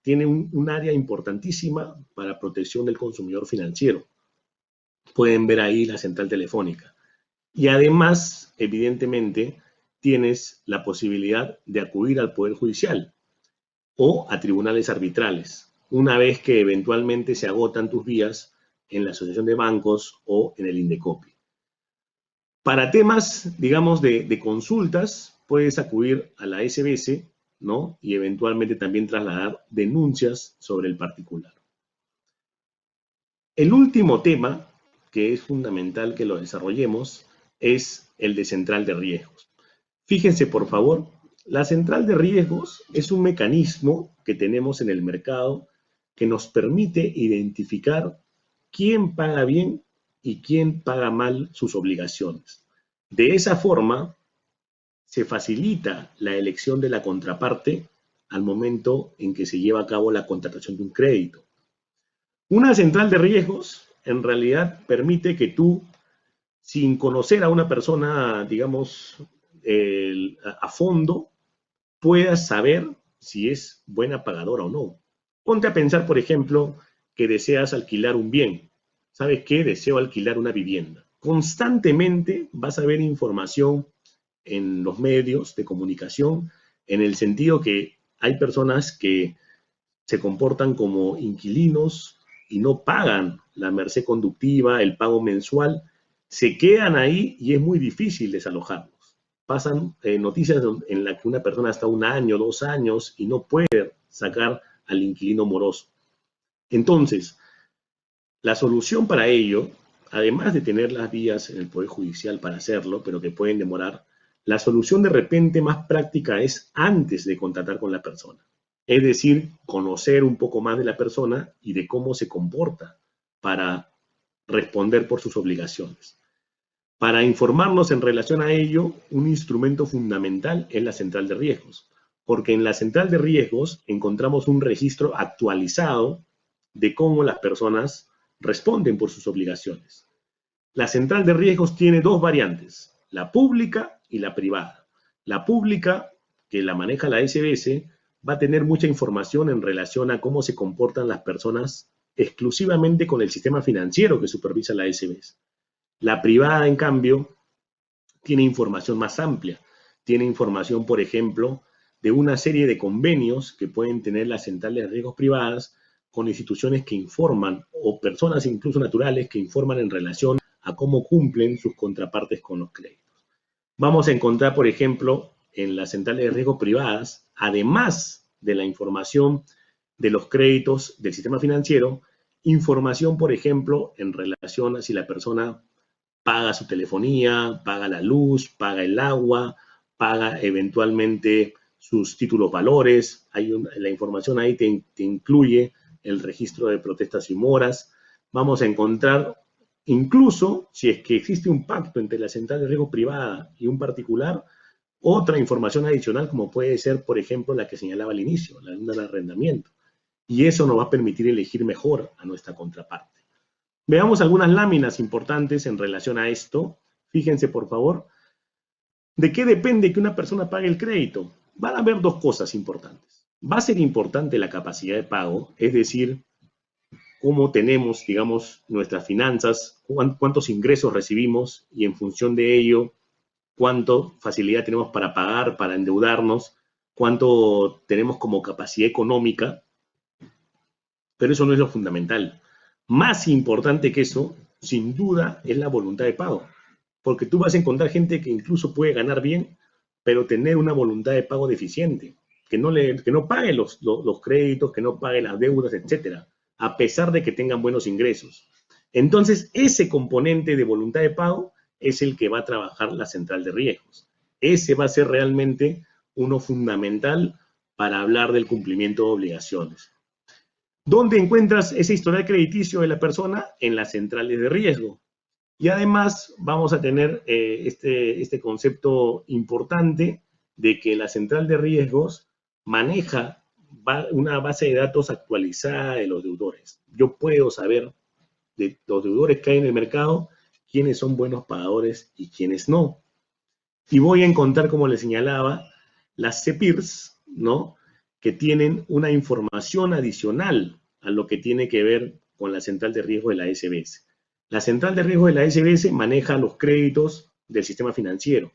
tiene un área importantísima para protección del consumidor financiero. Pueden ver ahí la central telefónica. Y además, evidentemente, tienes la posibilidad de acudir al Poder Judicial o a tribunales arbitrales, una vez que eventualmente se agotan tus vías en la Asociación de Bancos o en el Indecopi. Para temas, digamos, de consultas, puedes acudir a la SBS, ¿no? Y eventualmente también trasladar denuncias sobre el particular. El último tema, que es fundamental que lo desarrollemos, es el de central de riesgos. Fíjense, por favor, la central de riesgos es un mecanismo que tenemos en el mercado que nos permite identificar quién paga bien y quién paga mal sus obligaciones. De esa forma, se facilita la elección de la contraparte al momento en que se lleva a cabo la contratación de un crédito. Una central de riesgos en realidad permite que tú, sin conocer a una persona, digamos, a fondo, puedas saber si es buena pagadora o no. Ponte a pensar, por ejemplo, que deseas alquilar un bien. ¿Sabes qué? Deseo alquilar una vivienda. Constantemente vas a ver información en los medios de comunicación en el sentido que hay personas que se comportan como inquilinos y no pagan la merced conductiva, el pago mensual, se quedan ahí y es muy difícil desalojarlos. Pasan noticias en las que una persona está 1 año, 2 años y no puede sacar al inquilino moroso. Entonces, la solución para ello, además de tener las vías en el Poder Judicial para hacerlo, pero que pueden demorar, la solución de repente más práctica es antes de contratar con la persona. Es decir, conocer un poco más de la persona y de cómo se comporta para responder por sus obligaciones. Para informarnos en relación a ello, un instrumento fundamental es la central de riesgos, porque en la central de riesgos encontramos un registro actualizado de cómo las personas responden por sus obligaciones. La central de riesgos tiene 2 variantes, la pública y la privada. La pública, que la maneja la SBS, va a tener mucha información en relación a cómo se comportan las personas exclusivamente con el sistema financiero que supervisa la SBS. La privada, en cambio, tiene información más amplia. Tiene información, por ejemplo, de una serie de convenios que pueden tener las centrales de riesgos privadas con instituciones que informan o personas incluso naturales que informan en relación a cómo cumplen sus contrapartes con los créditos. Vamos a encontrar, por ejemplo, en las centrales de riesgo privadas, además de la información de los créditos del sistema financiero, información, por ejemplo, en relación a si la persona paga su telefonía, paga la luz, paga el agua, paga eventualmente sus títulos valores. La información ahí te incluye el registro de protestas y moras. Vamos a encontrar Incluso si es que existe un pacto entre la central de riesgo privada y un particular, otra información adicional como puede ser, por ejemplo, la que señalaba al inicio, la del arrendamiento. Y eso nos va a permitir elegir mejor a nuestra contraparte. Veamos algunas láminas importantes en relación a esto. Fíjense, por favor, ¿de qué depende que una persona pague el crédito? Van a haber dos cosas importantes. Va a ser importante la capacidad de pago, es decir, cómo tenemos, digamos, nuestras finanzas, cuántos ingresos recibimos y en función de ello, cuánta facilidad tenemos para pagar, para endeudarnos, cuánto tenemos como capacidad económica, pero eso no es lo fundamental. Más importante que eso, sin duda, es la voluntad de pago, porque tú vas a encontrar gente que incluso puede ganar bien, pero tener una voluntad de pago deficiente, que no pague los créditos, que no pague las deudas, etcétera, a pesar de que tengan buenos ingresos. Entonces, ese componente de voluntad de pago es el que va a trabajar la central de riesgos. Ese va a ser realmente uno fundamental para hablar del cumplimiento de obligaciones. ¿Dónde encuentras ese historial crediticio de la persona? En las centrales de riesgo. Y además vamos a tener este concepto importante de que la central de riesgos maneja una base de datos actualizada de los deudores. Yo puedo saber de los deudores que hay en el mercado, quiénes son buenos pagadores y quiénes no. Y voy a encontrar, como les señalaba, las CEPIRS, ¿no?, que tienen una información adicional a lo que tiene que ver con la central de riesgo de la SBS. La central de riesgo de la SBS maneja los créditos del sistema financiero,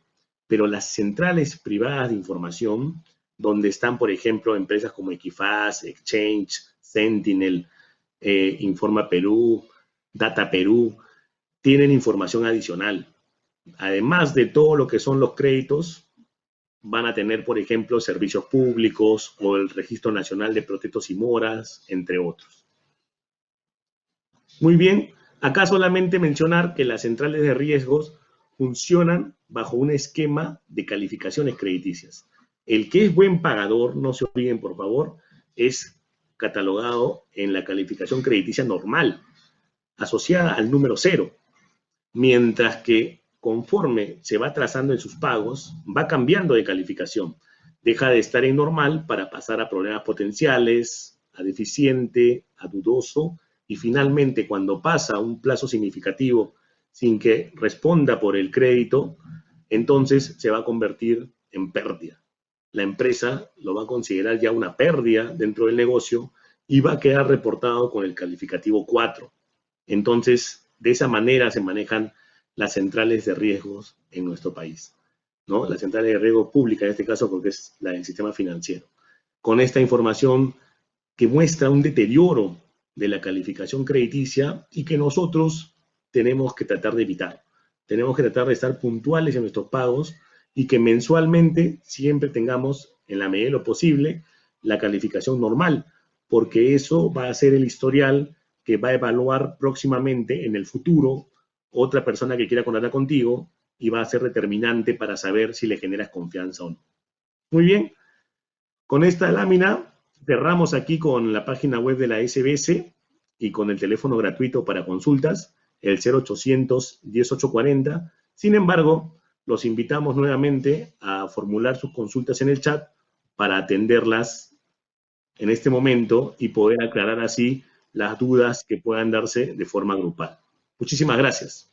pero las centrales privadas de información, donde están, por ejemplo, empresas como Equifax, Exchange, Sentinel, Informa Perú, Data Perú, tienen información adicional. Además de todo lo que son los créditos, van a tener, por ejemplo, servicios públicos o el Registro Nacional de Protectos y Moras, entre otros. Muy bien, acá solamente mencionar que las centrales de riesgos funcionan bajo un esquema de calificaciones crediticias. El que es buen pagador, no se olviden por favor, es catalogado en la calificación crediticia normal, asociada al número 0, mientras que conforme se va trazando en sus pagos, va cambiando de calificación. Deja de estar en normal para pasar a problemas potenciales, a deficiente, a dudoso, y finalmente cuando pasa un plazo significativo sin que responda por el crédito, entonces se va a convertir en pérdida. La empresa lo va a considerar ya una pérdida dentro del negocio y va a quedar reportado con el calificativo 4. Entonces, de esa manera se manejan las centrales de riesgos en nuestro país, ¿no? Las centrales de riesgo pública en este caso porque es la del sistema financiero. Con esta información que muestra un deterioro de la calificación crediticia y que nosotros tenemos que tratar de evitar. Tenemos que tratar de estar puntuales en nuestros pagos y que mensualmente siempre tengamos, en la medida de lo posible, la calificación normal, porque eso va a ser el historial que va a evaluar próximamente en el futuro otra persona que quiera contratar contigo y va a ser determinante para saber si le generas confianza o no. Muy bien, con esta lámina cerramos aquí con la página web de la SBS y con el teléfono gratuito para consultas, el 0800 10840. Sin embargo, los invitamos nuevamente a formular sus consultas en el chat para atenderlas en este momento y poder aclarar así las dudas que puedan darse de forma grupal. Muchísimas gracias.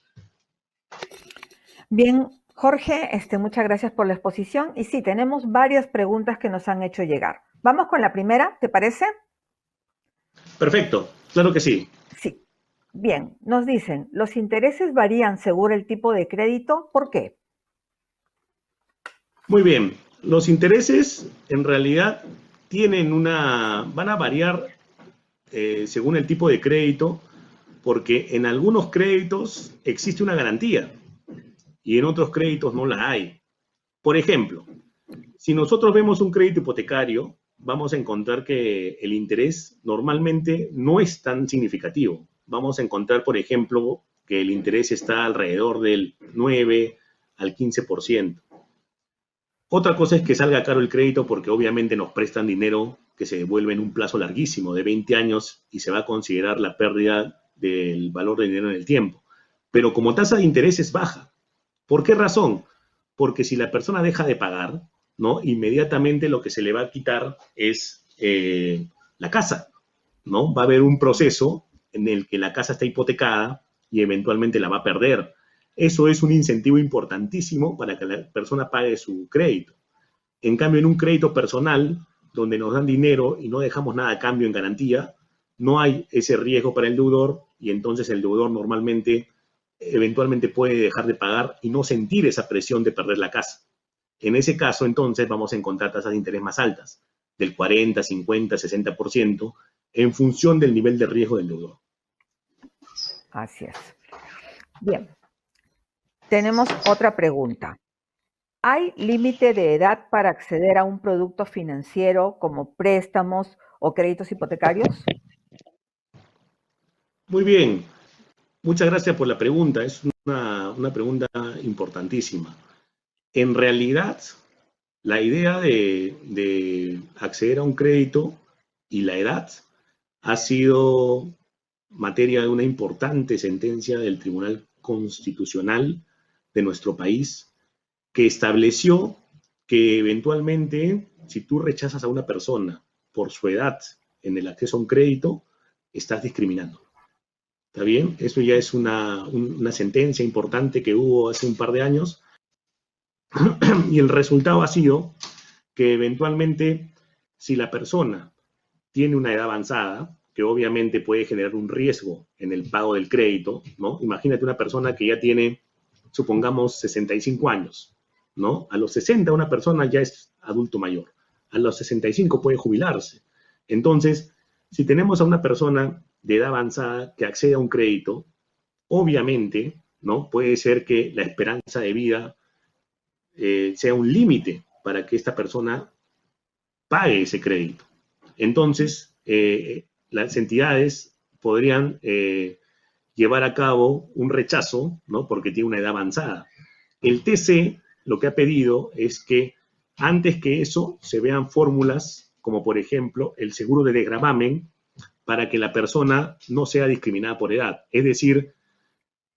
Bien, Jorge, muchas gracias por la exposición. Y sí, tenemos varias preguntas que nos han hecho llegar. Vamos con la primera, ¿te parece? Perfecto, claro que sí. Sí. Bien, nos dicen, ¿los intereses varían según el tipo de crédito? ¿Por qué? Muy bien, los intereses en realidad van a variar según el tipo de crédito, porque en algunos créditos existe una garantía y en otros créditos no la hay. Por ejemplo, si nosotros vemos un crédito hipotecario, vamos a encontrar que el interés normalmente no es tan significativo. Vamos a encontrar, por ejemplo, que el interés está alrededor del 9 al 15%. Otra cosa es que salga caro el crédito porque obviamente nos prestan dinero que se devuelve en un plazo larguísimo de 20 años y se va a considerar la pérdida del valor del dinero en el tiempo. pero como tasa de interés es baja. ¿Por qué razón? Porque si la persona deja de pagar, ¿no? Inmediatamente lo que se le va a quitar es la casa, ¿no? Va a haber un proceso en el que la casa está hipotecada y eventualmente la va a perder. Eso es un incentivo importantísimo para que la persona pague su crédito. En cambio, en un crédito personal, donde nos dan dinero y no dejamos nada a cambio en garantía, no hay ese riesgo para el deudor y entonces el deudor normalmente, eventualmente puede dejar de pagar y no sentir esa presión de perder la casa. En ese caso, entonces, vamos a encontrar tasas de interés más altas, del 40, 50, 60%, en función del nivel de riesgo del deudor. Así es. Bien. Tenemos otra pregunta. ¿Hay límite de edad para acceder a un producto financiero como préstamos o créditos hipotecarios? Muy bien. Muchas gracias por la pregunta. Es una pregunta importantísima. En realidad, la idea de acceder a un crédito y la edad ha sido materia de una importante sentencia del Tribunal Constitucional de nuestro país, que estableció que eventualmente, si tú rechazas a una persona por su edad en el acceso a un crédito, estás discriminando. ¿Está bien? Eso ya es una sentencia importante que hubo hace un par de años y el resultado ha sido que eventualmente, si la persona tiene una edad avanzada, que obviamente puede generar un riesgo en el pago del crédito, ¿no? Imagínate una persona que ya tiene, supongamos, 65 años, ¿no? A los 60 una persona ya es adulto mayor, a los 65 puede jubilarse. Entonces, si tenemos a una persona de edad avanzada que accede a un crédito, obviamente, ¿no? Puede ser que la esperanza de vida sea un límite para que esta persona pague ese crédito. Entonces, las entidades podrían llevar a cabo un rechazo, ¿no? Porque tiene una edad avanzada. El TC lo que ha pedido es que antes que eso se vean fórmulas como, por ejemplo, el seguro de desgravamen para que la persona no sea discriminada por edad. Es decir,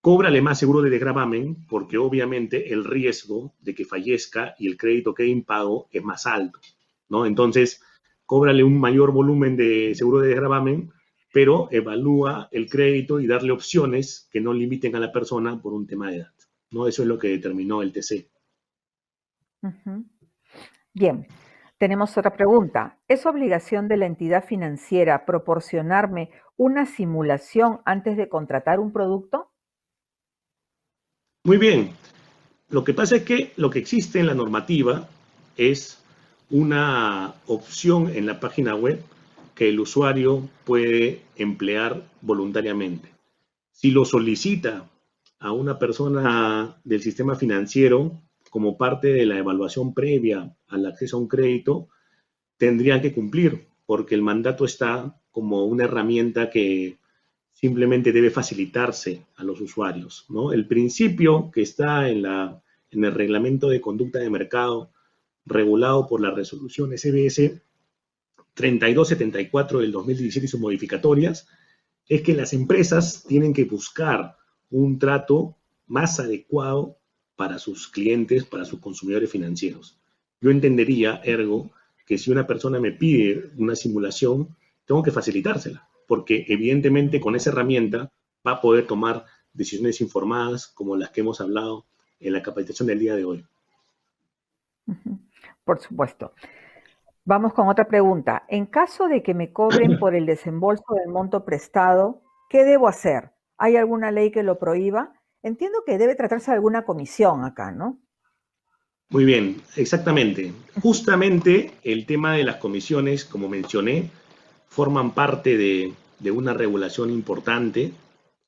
cóbrale más seguro de desgravamen porque obviamente el riesgo de que fallezca y el crédito quede impago es más alto, ¿no? Entonces, cóbrale un mayor volumen de seguro de desgravamen, pero evalúa el crédito y darle opciones que no limiten a la persona por un tema de edad, ¿no? Eso es lo que determinó el TC. Ujú. Bien, tenemos otra pregunta. ¿Es obligación de la entidad financiera proporcionarme una simulación antes de contratar un producto? Muy bien. Lo que pasa es que lo que existe en la normativa es una opción en la página web que el usuario puede emplear voluntariamente. Si lo solicita a una persona del sistema financiero como parte de la evaluación previa al acceso a un crédito, tendrían que cumplir, porque el mandato está como una herramienta que simplemente debe facilitarse a los usuarios, ¿no? El principio que está en el reglamento de conducta de mercado regulado por la resolución SBS 3274 del 2017 y sus modificatorias, es que las empresas tienen que buscar un trato más adecuado para sus clientes, para sus consumidores financieros. Yo entendería, ergo, que si una persona me pide una simulación, tengo que facilitársela, porque evidentemente con esa herramienta va a poder tomar decisiones informadas como las que hemos hablado en la capacitación del día de hoy. Ujú. Por supuesto. Vamos con otra pregunta. En caso de que me cobren por el desembolso del monto prestado, ¿qué debo hacer? ¿Hay alguna ley que lo prohíba? Entiendo que debe tratarse de alguna comisión acá, ¿no? Muy bien, exactamente. Justamente el tema de las comisiones, como mencioné, forman parte de una regulación importante,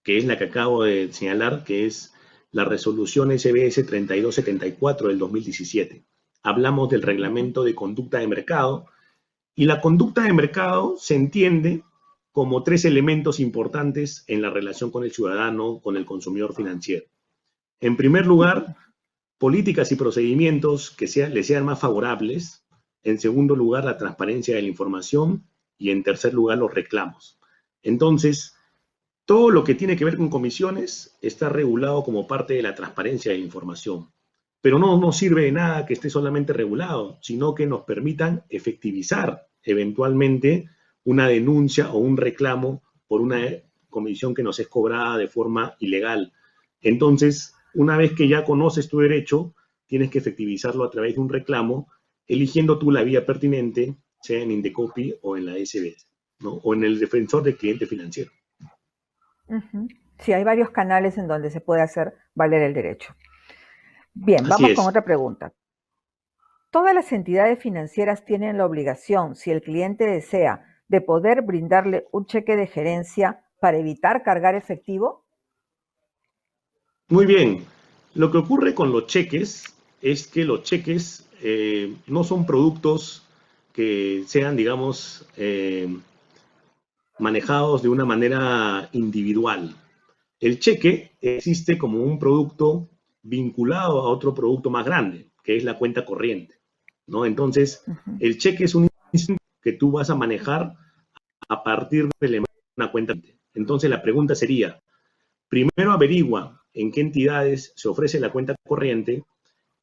que es la que acabo de señalar, que es la resolución SBS 3274 del 2017. Hablamos del reglamento de conducta de mercado y la conducta de mercado se entiende como tres elementos importantes en la relación con el ciudadano, con el consumidor financiero. En primer lugar, políticas y procedimientos que le sean más favorables. En segundo lugar, la transparencia de la información. Y en tercer lugar, los reclamos. Entonces, Todo lo que tiene que ver con comisiones está regulado como parte de la transparencia de la información. Pero no nos sirve de nada que esté solamente regulado, sino que nos permitan efectivizar eventualmente una denuncia o un reclamo por una comisión que nos es cobrada de forma ilegal. Entonces, una vez que ya conoces tu derecho, tienes que efectivizarlo a través de un reclamo, eligiendo tú la vía pertinente, sea en Indecopi o en la SBS, ¿no? O en el defensor del cliente financiero. Ujú. Sí, hay varios canales en donde se puede hacer valer el derecho. Bien, Así vamos con es. otra pregunta. Todas las entidades financieras tienen la obligación, si el cliente desea, de poder brindarle un cheque de gerencia para evitar cargar efectivo. Muy bien. Lo que ocurre con los cheques es que los cheques no son productos que sean, digamos, manejados de una manera individual. El cheque existe como un producto vinculado a otro producto más grande, que es la cuenta corriente, ¿no? Entonces, Ujú. el cheque es un instrumento que tú vas a manejar a partir de una cuenta. Entonces, la pregunta sería, primero averigua en qué entidades se ofrece la cuenta corriente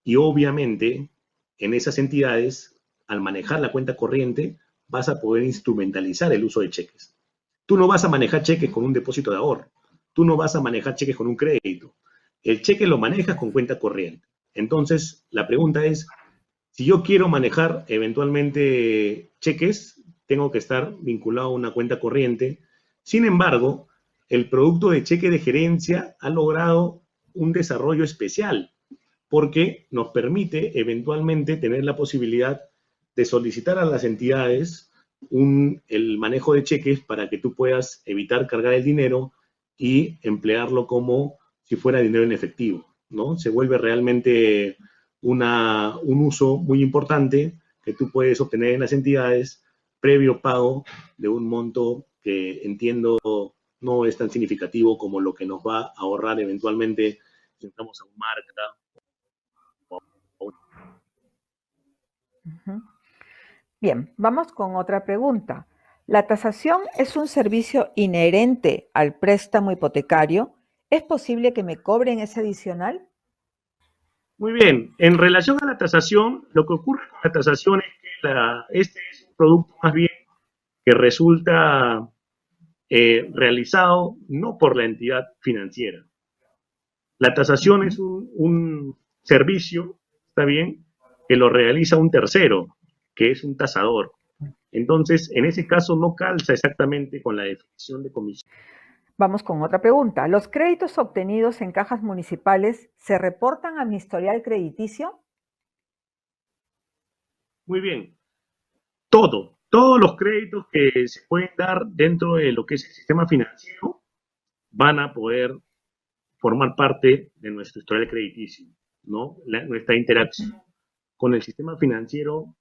y obviamente en esas entidades, al manejar la cuenta corriente, vas a poder instrumentalizar el uso de cheques. Tú no vas a manejar cheques con un depósito de ahorro. Tú no vas a manejar cheques con un crédito. El cheque lo manejas con cuenta corriente. Entonces, la pregunta es, si yo quiero manejar eventualmente cheques, tengo que estar vinculado a una cuenta corriente. Sin embargo, el producto de cheque de gerencia ha logrado un desarrollo especial porque nos permite eventualmente tener la posibilidad de solicitar a las entidades el manejo de cheques para que tú puedas evitar cargar el dinero y emplearlo como si fuera dinero en efectivo, ¿no? Se vuelve realmente un uso muy importante que tú puedes obtener en las entidades previo pago de un monto que entiendo no es tan significativo como lo que nos va a ahorrar eventualmente si entramos a un marca. Ujú. Bien, vamos con otra pregunta. ¿La tasación es un servicio inherente al préstamo hipotecario? ¿Es posible que me cobren ese adicional? Muy bien, en relación a la tasación, lo que ocurre con la tasación es que este es un producto más bien que resulta realizado no por la entidad financiera. La tasación es un servicio, ¿está bien?, que lo realiza un tercero, que es un tasador. Entonces, en ese caso no calza exactamente con la definición de comisión. Vamos con otra pregunta. ¿Los créditos obtenidos en cajas municipales se reportan a mi historial crediticio? Muy bien, todos los créditos que se pueden dar dentro de lo que es el sistema financiero van a poder formar parte de nuestro historial crediticio, ¿no? Nuestra interacción con el sistema financiero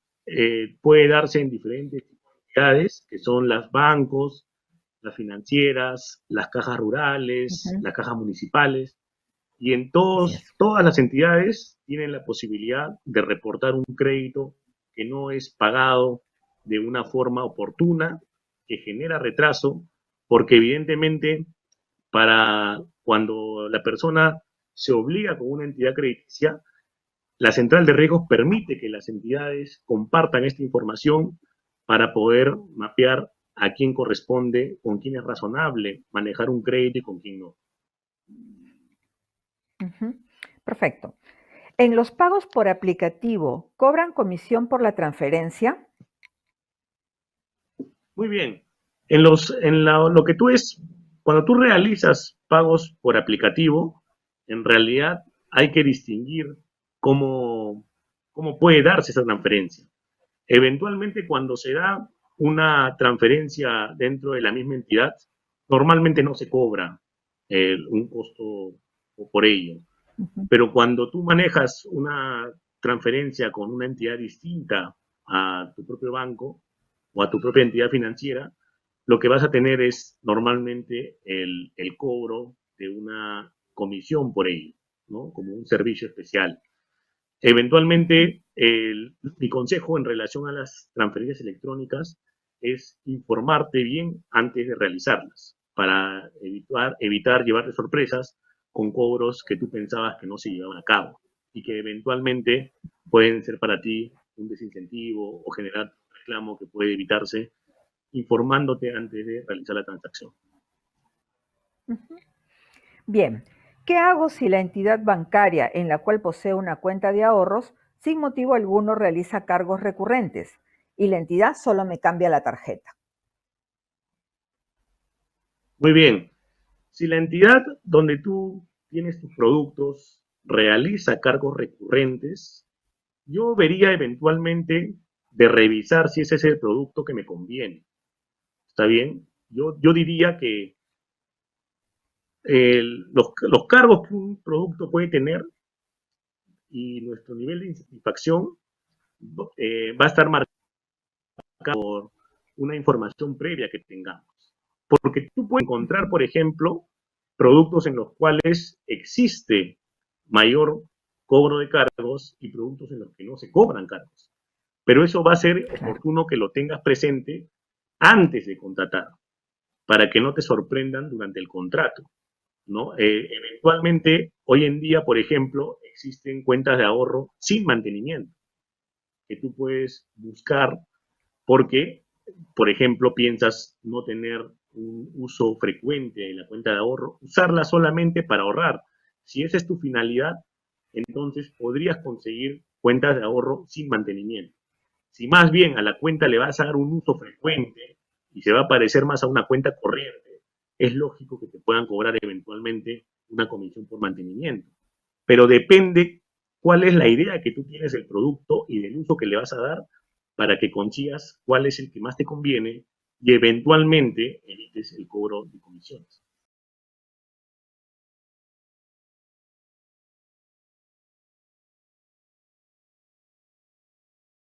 puede darse en diferentes entidades, que son los bancos, las financieras, las cajas rurales, Ujú. las cajas municipales, y en Así es. todas las entidades tienen la posibilidad de reportar un crédito que no es pagado de una forma oportuna, que genera retraso, porque evidentemente para cuando la persona se obliga con una entidad crediticia, la central de riesgos permite que las entidades compartan esta información para poder mapear a quién corresponde, con quién es razonable manejar un crédito y con quién no. Ujú. Perfecto. ¿En los pagos por aplicativo cobran comisión por la transferencia? Muy bien. Lo que tú cuando tú realizas pagos por aplicativo, en realidad hay que distinguir cómo, cómo puede darse esa transferencia. Eventualmente, cuando se da una transferencia dentro de la misma entidad, normalmente no se cobra un costo por ello. Ujú. Pero cuando tú manejas una transferencia con una entidad distinta a tu propio banco o a tu propia entidad financiera, lo que vas a tener es normalmente el cobro de una comisión por ello, ¿no? Como un servicio especial. Ujú. Eventualmente, mi consejo en relación a las transferencias electrónicas es informarte bien antes de realizarlas. para evitar llevarte sorpresas con cobros que tú pensabas que no se llevaban a cabo y que eventualmente pueden ser para ti un desincentivo o generar reclamo que puede evitarse informándote antes de realizar la transacción. Ujú. Bien, ¿qué hago si la entidad bancaria en la cual poseo una cuenta de ahorros sin motivo alguno realiza cargos recurrentes y la entidad solo me cambia la tarjeta? Muy bien, si la entidad donde tú tienes tus productos realiza cargos recurrentes, yo vería eventualmente de revisar si ese es el producto que me conviene. ¿Está bien? Yo diría que los cargos que un producto puede tener y nuestro nivel de insatisfacción va a estar marcado por una información previa que tengamos. Porque tú puedes encontrar, por ejemplo, productos en los cuales existe mayor cobro de cargos y productos en los que no se cobran cargos. Pero eso va a ser Claro. oportuno que lo tengas presente antes de contratar, para que no te sorprendan durante el contrato, ¿no? Eventualmente, hoy en día, por ejemplo, existen cuentas de ahorro sin mantenimiento, que tú puedes buscar porque, por ejemplo, piensas no tener un uso frecuente de la cuenta de ahorro, usarla solamente para ahorrar. Si esa es tu finalidad, entonces podrías conseguir cuentas de ahorro sin mantenimiento. Si más bien a la cuenta le vas a dar un uso frecuente y se va a parecer más a una cuenta corriente, es lógico que te puedan cobrar eventualmente una comisión por mantenimiento. Pero depende cuál es la idea que tú tienes del producto y del uso que le vas a dar para que consigas cuál es el que más te conviene y eventualmente evites el cobro de comisiones.